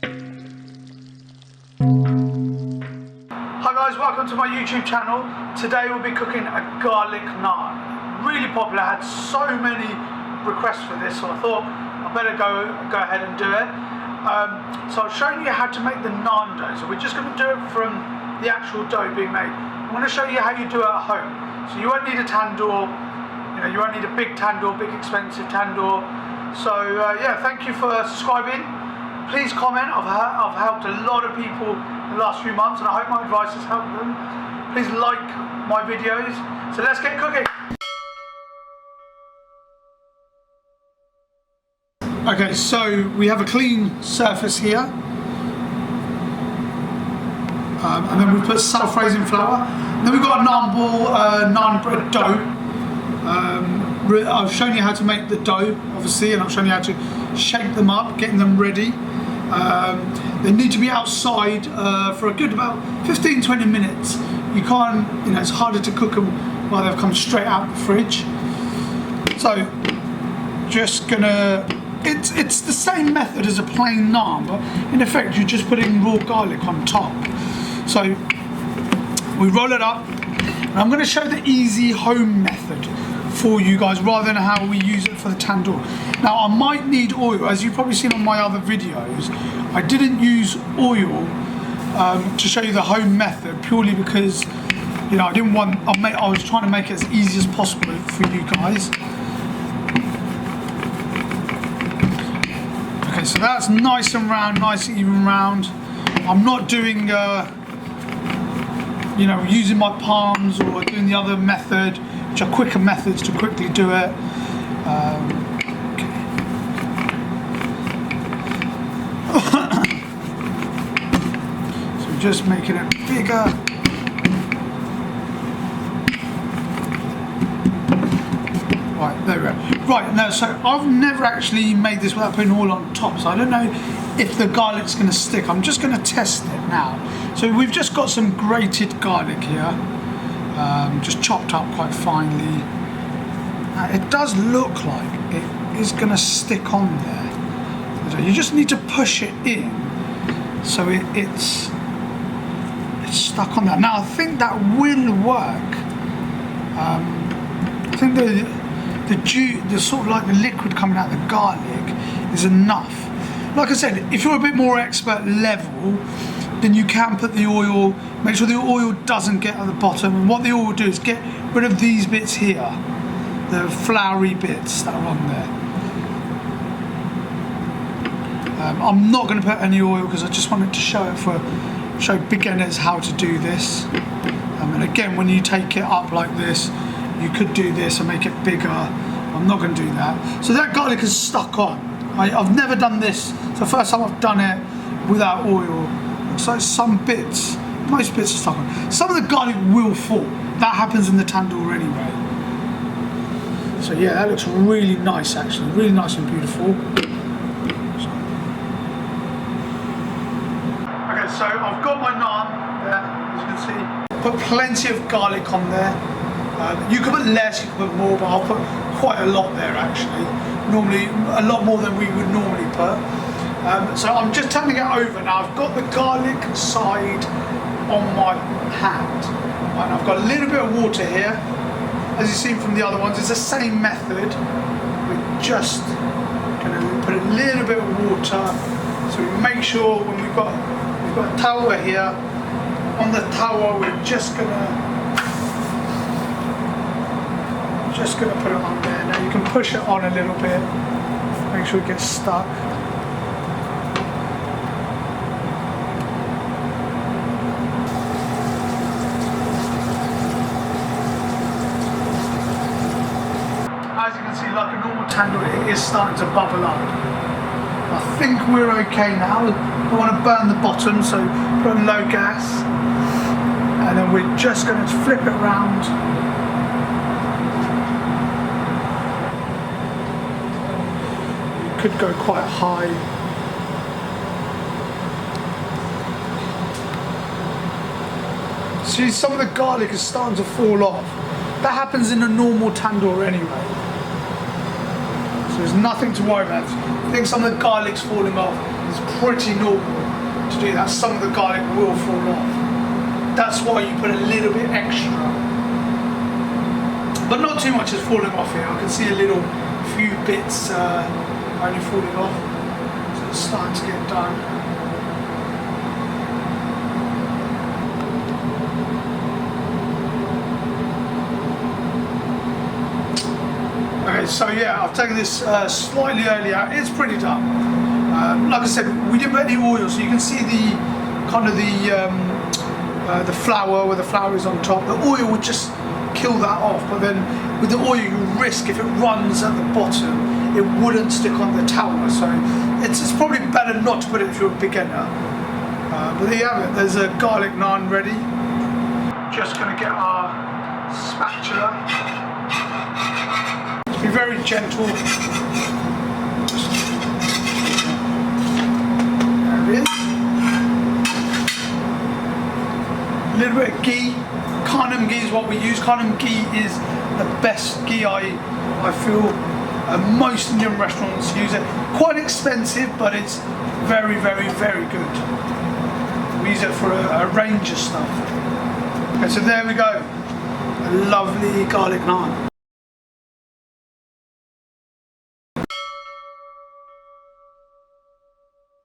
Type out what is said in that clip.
Hi guys, welcome to my YouTube channel. Today we'll be cooking a garlic naan. Really popular, I had so many requests for this, so I thought I better go ahead and do it. So I've shown you how to make the naan dough. So we're just going to do it from the actual dough being made. I want to show you how you do it at home. So you won't need a tandoor, you won't need a big tandoor, big expensive tandoor. So yeah, thank you for subscribing. Please comment. I've helped a lot of people in the last few months, and I hope my advice has helped them. Please like my videos. So let's get cooking. Okay, so we have a clean surface here, and then we put self-raising flour. Then we've got a naan ball, naan bread dough. I've shown you how to make the dough, obviously, and I've shown you how to shape them up, getting them ready. They need to be outside for a good about 15-20 minutes. You can't, it's harder to cook them while they've come straight out the fridge. So, just gonna, it's the same method as a plain naan, but in effect you're just putting raw garlic on top. So, we roll it up, and I'm gonna show the easy home method for you guys rather than how we use it for the tandoor. Now I might need oil, as you've probably seen on my other videos. I didn't use oil to show you the home method purely because I didn't want, I was trying to make it as easy as possible for you guys. Okay, so that's nice and round, nice and even round. I'm not doing using my palms or doing the other method, which are quicker methods to quickly do it. So just making it bigger. Right, there we go. Right, now, so I've never actually made this without putting oil on top, so I don't know if the garlic's going to stick. I'm just going to test it now. So we've just got some grated garlic here. Just chopped up quite finely. It does look like it is going to stick on there. You just need to push it in so it's stuck on there. Now I think that will work. I think the sort of like the liquid coming out of the garlic is enough. Like I said, if you're a bit more expert level, then you can put the oil, make sure the oil doesn't get at the bottom, and what the oil will do is get rid of these bits here, the floury bits that are on there. I'm not going to put any oil because I just wanted to show beginners how to do this. And again, when you take it up like this, you could do this and make it bigger. I'm not going to do that. So that garlic is stuck on. I've never done this. It's the first time I've done it without oil. So some bits, most bits are stuck on. Some of the garlic will fall. That happens in the tandoor anyway. So yeah, that looks really nice actually, really nice and beautiful. Okay, so I've got my naan there, as you can see. Put plenty of garlic on there. You can put less, you can put more, but I'll put quite a lot there actually. Normally, a lot more than we would normally put. So I'm just turning it over now. I've got the garlic side on my hand. Right, I've got a little bit of water here. As you've seen from the other ones, it's the same method. We're just going to put a little bit of water. So we make sure when we've got a towel here. On the towel, we're just going to put it on there. Now you can push it on a little bit. Make sure it gets stuck. As you can see, like a normal tandoor, it is starting to bubble up. I think we're okay now. I don't want to burn the bottom, so put on low gas. And then we're just going to flip it around. It could go quite high. See, some of the garlic is starting to fall off. That happens in a normal tandoor anyway. So there's nothing to worry about. I think some of the garlic's falling off. It's pretty normal to do that. Some of the garlic will fall off. That's why you put a little bit extra. But not too much is falling off here. I can see a few bits only falling off. So it's starting to get done. Okay, so yeah, I've taken this slightly early out. It's pretty done. Like I said, we didn't put any oil, so you can see the kind of the flour, where the flour is on top. The oil would just kill that off, but then with the oil you risk, if it runs at the bottom, it wouldn't stick on the tower. So it's probably better not to put it if you're a beginner. But there you have it. There's a garlic naan ready. Just going to get our spatula. Be very gentle. There it is. A little bit of ghee. Khanum Ghee is what we use. Khanum Ghee is the best ghee I feel. Most Indian restaurants use it. Quite expensive, but it's very, very, very good. We use it for a range of stuff. Okay, so there we go. A lovely garlic naan.